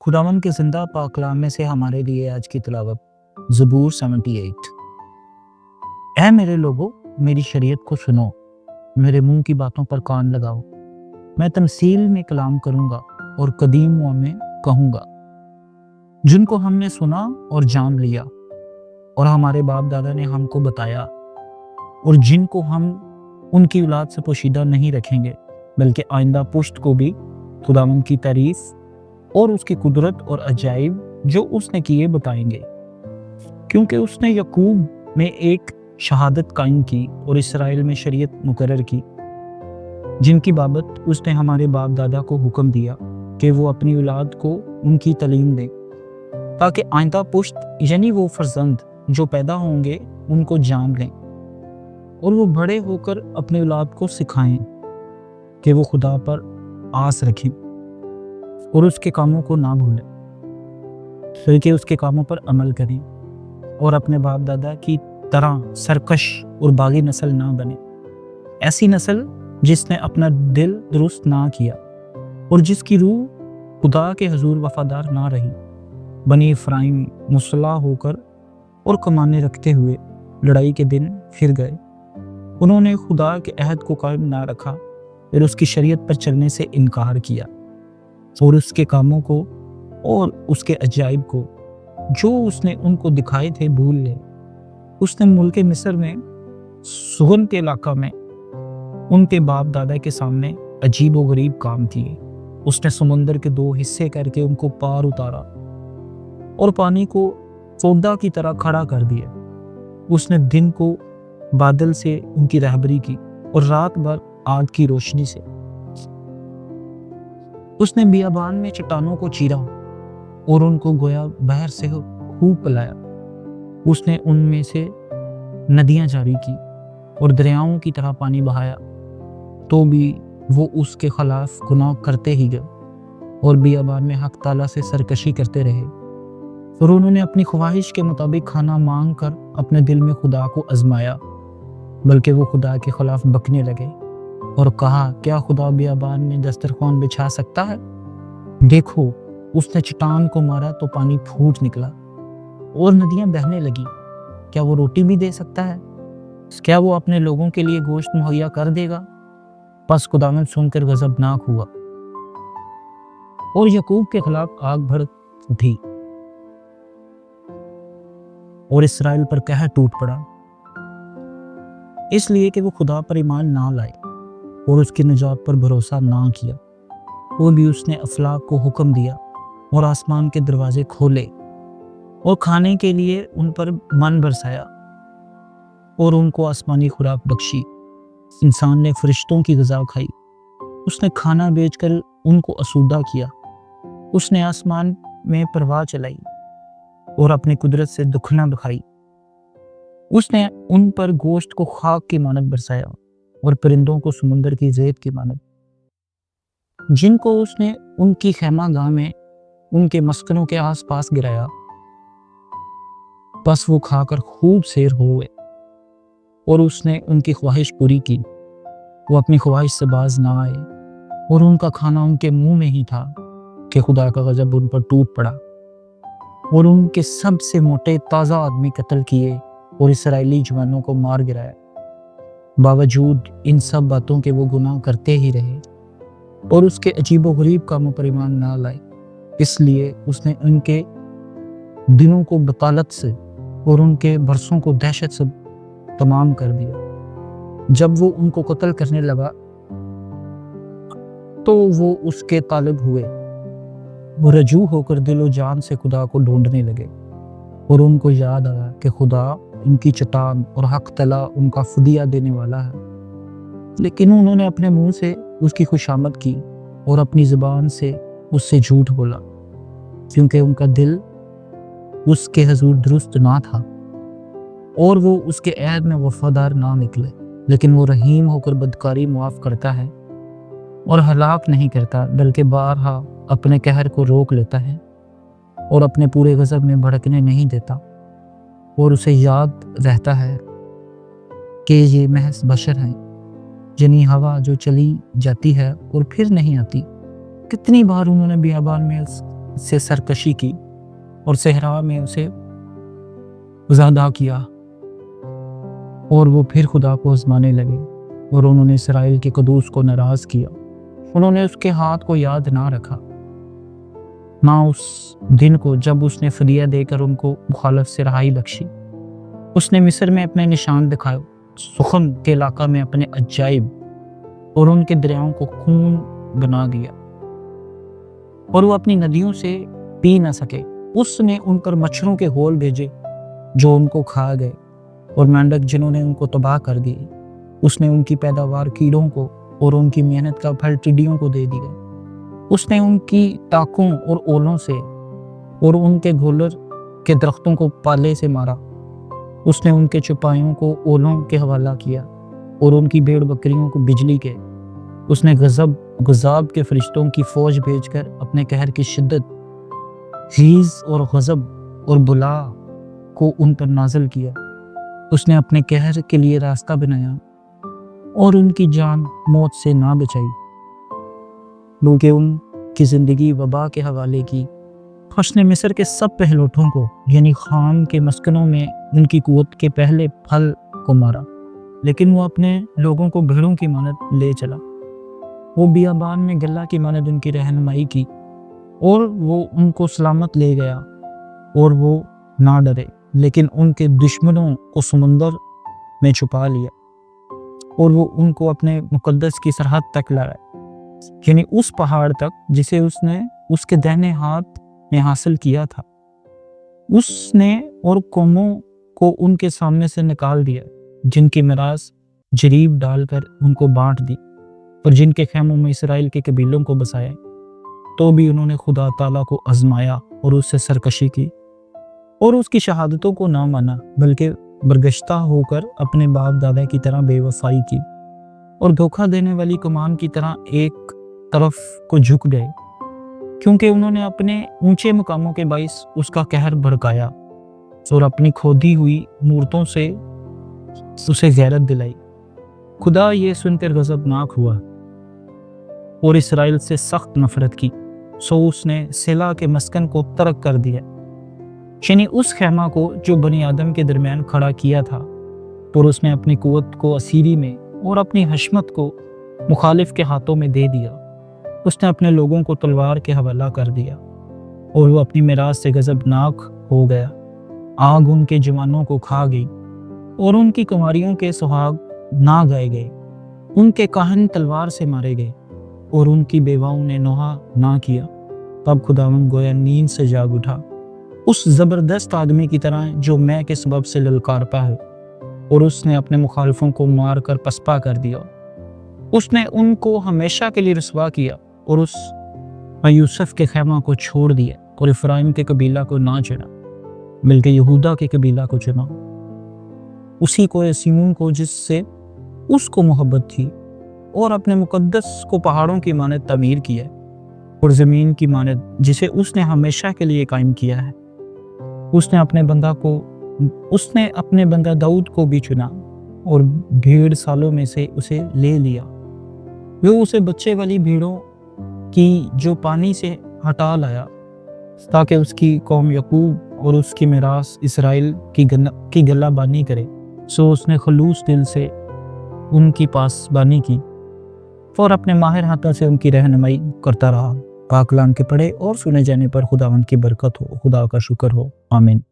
खुदावंद के ज़िंदा पाक कलाम में से हमारे लिए आज की तिलावत ज़बूर 78। ऐ मेरे लोगो, मेरी शरीयत को सुनो, मेरे मुंह की बातों पर कान लगाओ। मैं तमसील में कलाम करूंगा और कदीम में कहूंगा, जिनको हमने सुना और जान लिया और हमारे बाप दादा ने हमको बताया, और जिनको हम उनकी औलाद से पोशीदा नहीं रखेंगे बल्कि आइंदा पुश्त को भी खुदावंद की तारीफ और उसकी कुदरत और अजाइब जो उसने किए बताएंगे। क्योंकि उसने यकूब में एक शहादत कायम की और इसराइल में शरीयत मुकर्रर की, जिनकी बाबत उसने हमारे बाप दादा को हुक्म दिया कि वो अपनी औलाद को उनकी तालीम दें, ताकि आइंदा पुश्त यानी वो फर्जंद जो पैदा होंगे उनको जान लें और वो बड़े होकर अपनी औलाद को सिखाएं कि वो खुदा पर आस रखें और उसके कामों को ना भूलें, बल्कि उसके कामों पर अमल करें और अपने बाप दादा की तरह सरकश और बागी नस्ल ना बने, ऐसी नस्ल जिसने अपना दिल दुरुस्त ना किया और जिसकी रूह खुदा के हजूर वफादार ना रही। बनी इफ्राइम मुसल्ला होकर और कमाने रखते हुए लड़ाई के दिन फिर गए। उन्होंने खुदा के अहद को कायम ना रखा, फिर उसकी शरीयत पर चलने से इनकार किया और उसके कामों को और उसके अजाइब को जो उसने उनको दिखाए थे भूल गए। उसने मुल्क मिस्र में सुगन के इलाका में उनके बाप दादा के सामने अजीब व गरीब काम किए। उसने समुंदर के 2 हिस्से करके उनको पार उतारा और पानी को सौदा की तरह खड़ा कर दिया। उसने दिन को बादल से उनकी रहबरी की और रात भर आग की रोशनी से। उसने बियाबान में चट्टानों को चीरा और उनको गोया बहर से खूब पिलाया। उसने उनमें से नदियां जारी की और दरियाओं की तरह पानी बहाया, तो भी वो उसके खिलाफ गुनाह करते ही गए और बियाबान में हक ताला से सरकशी करते रहे। और उन्होंने अपनी ख्वाहिश के मुताबिक खाना मांग कर अपने दिल में खुदा को आजमाया, बल्कि वो खुदा के खिलाफ बकने लगे और कहा, क्या खुदा बियाबान में दस्तरखान बिछा सकता है? देखो, उसने चट्टान को मारा तो पानी फूट निकला और नदियां बहने लगी। क्या वो रोटी भी दे सकता है? क्या वो अपने लोगों के लिए गोश्त मुहैया कर देगा? बस खुदावंद सुनकर गजबनाक हुआ और यकूब के खिलाफ आग भड़क उठी और इसराइल पर कहर टूट पड़ा, इसलिए कि वो खुदा पर ईमान ना लाए और उसकी निजात पर भरोसा ना किया। वो भी उसने अफलाक को हुक्म दिया और आसमान के दरवाजे खोले और खाने के लिए उन पर मन बरसाया और उनको आसमानी खुराक बख्शी। इंसान ने फरिश्तों की ग़िज़ा खाई। उसने खाना बेचकर उनको आसूदा किया। उसने आसमान में परवाह चलाई और अपनी कुदरत से दुखना दिखाई। उसने उन पर गोश्त को खाक की मानद बरसाया और परिंदों को समुंदर की ज़ेब की मानद, जिनको उसने उनकी खैमा गाह में उनके मस्कनों के आस पास गिराया। बस वो खाकर खूब सेर हुए और उसने उनकी ख्वाहिश पूरी की। वो अपनी ख्वाहिश से बाज ना आए और उनका खाना उनके मुंह में ही था कि खुदा का गजब उन पर टूट पड़ा और उनके सबसे मोटे ताज़ा आदमी कत्ल किए और इसराइली जवानों को मार गिराया। बावजूद इन सब बातों के वो गुनाह करते ही रहे और उसके अजीब व गरीब कामों पर ईमान ना लाए। इसलिए उसने उनके दिनों को बतालत से और उनके बरसों को दहशत से तमाम कर दिया। जब वो उनको कत्ल करने लगा तो वो उसके तालिब हुए। वो रजू होकर दिलो जान से खुदा को ढूंढने लगे और उनको याद आया कि खुदा उनकी चट्टान और हक तला उनका फदिया देने वाला है। लेकिन उन्होंने अपने मुंह से उसकी खुशामद की और अपनी ज़ुबान से उससे झूठ बोला, क्योंकि उनका दिल उसके हजूर दुरुस्त ना था और वो उसके ऐद में वफादार ना निकले। लेकिन वो रहीम होकर बदकारी मुआफ़ करता है और हलाक नहीं करता, बल्कि बारहा अपने कहर को रोक लेता है और अपने पूरे गज़ब में भड़कने नहीं देता। और उसे याद रहता है कि ये महज बशर हैं, जिन्हीं हवा जो चली जाती है और फिर नहीं आती। कितनी बार उन्होंने बियाबान में से सरकशी की और सहरा में उसे ज़्यादा किया, और वो फिर खुदा को आज़माने लगे और उन्होंने इसराइल के कदूस को नाराज़ किया। उन्होंने उसके हाथ को याद ना रखा, ना उस दिन को जब उसने फदिया देकर उनको मुखालफ से रहाई बख्शी। उसने मिस्र में अपने निशान दिखाए, सुखम के इलाका में अपने अजाइब, और उनके दरियाओं को खून बना दिया और वो अपनी नदियों से पी न सके। उसने उन पर मच्छरों के होल भेजे जो उनको खा गए, और मेंढक जिन्होंने उनको तबाह कर दिए। उसने उनकी पैदावार कीड़ों को और उनकी मेहनत का फल टिड्डियों को दे दिया। उसने उनकी टाकों और ओलों से और उनके घोलर के दरख्तों को पाले से मारा। उसने उनके चौपाइयों को ओलों के हवाला किया और उनकी भेड़ बकरियों को बिजली के। उसने गज़ाब के फरिश्तों की फौज भेजकर अपने कहर की शिद्दत, गीज़ और गज़ब और बुला को उन पर नाज़िल किया। उसने अपने कहर के लिए रास्ता बनाया और उनकी जान मौत से ना बचाई, बल्कि उनकी ज़िंदगी वबा के हवाले की। उसने मिस्र के सब पहलोठों को, यानी खाम के मस्कनों में उनकी कुव्वत के पहले फल को मारा, लेकिन वो अपने लोगों को भेड़ों की मानद ले चला। वो बियाबान में गल्ला की मानद उनकी रहनुमाई की, और वो उनको सलामत ले गया, और वो ना डरे, लेकिन उनके दुश्मनों को समुंदर में छुपा लिया, और वो उनको अपने मुकद्दस की सरहद तक लाए, यानी उस पहाड़ तक जिसे उसने उसके दाहिने हाथ में हासिल किया था। उसने और कौमों को उनके सामने से निकाल दिया, जिनकी मिरास जरीब डालकर उनको बांट दी, और जिनके खैमों में इसराइल के कबीलों को बसाया। तो भी उन्होंने खुदा ताला को आजमाया और उससे सरकशी की और उसकी शहादतों को ना माना, बल्कि बरगश्ता होकर अपने बाप दादा की तरह बेवफाई की और धोखा देने वाली कमान की तरह एक तरफ को झुक गए, क्योंकि उन्होंने अपने ऊंचे मुकामों के बाइस उसका कहर भड़काया और अपनी खोदी हुई मूर्तों से उसे गैरत दिलाई। खुदा ये सुनकर गज़बनाक हुआ और इसराइल से सख्त नफरत की, सो उसने सेला के मस्कन को तर्क कर दिया, यानी उस खेमा को जो बनी आदम के दरमियान खड़ा किया था, और उसने अपनी कुव्वत को असीरी में और अपनी हशमत को मुखालिफ के हाथों में दे दिया। उसने अपने लोगों को तलवार के हवाला कर दिया और वो अपनी मिरास से गज़बनाक हो गया। आग उनके जवानों को खा गई और उनकी कुंवारियों के सुहाग ना गाए गए। उनके काहन तलवार से मारे गए और उनकी बेवाओं ने नोहा ना किया। तब खुदावंद गोया नींद से जाग उठा, उस ज़बरदस्त आदमी की तरह जो मैं के सबब से ललकारता है, और उसने अपने मुखालिफों को मार कर पसपा कर दिया। उसने उनको हमेशा के लिए रुसवा किया और उस यूसुफ के खैमा को छोड़ दिया और इफ्राइम के कबीला को ना चुना, बल्कि यहूदा के कबीला को चुना, उसी को यसीमून को जिससे उसको मोहब्बत थी, और अपने मुकद्दस को पहाड़ों की मानद तामीर किया और ज़मीन की मानद जिसे उसने हमेशा के लिए कायम किया है। उसने अपने बंदा दाऊद को भी चुना और भीड़ सालों में से उसे ले लिया। वो उसे बच्चे वाली भीड़ों की जो पानी से हटा लाया, ताकि उसकी कौम यकूब और उसकी मिरास इसराइल की गल्ला बानी करे। सो उसने खलूस दिल से उनकी पासबानी की और अपने माहिर हाथों से उनकी रहनुमाई करता रहा। पाक कलाम के पढ़े और सुने जाने पर खुदावंद की बरकत हो। खुदा का शुक्र हो। आमीन।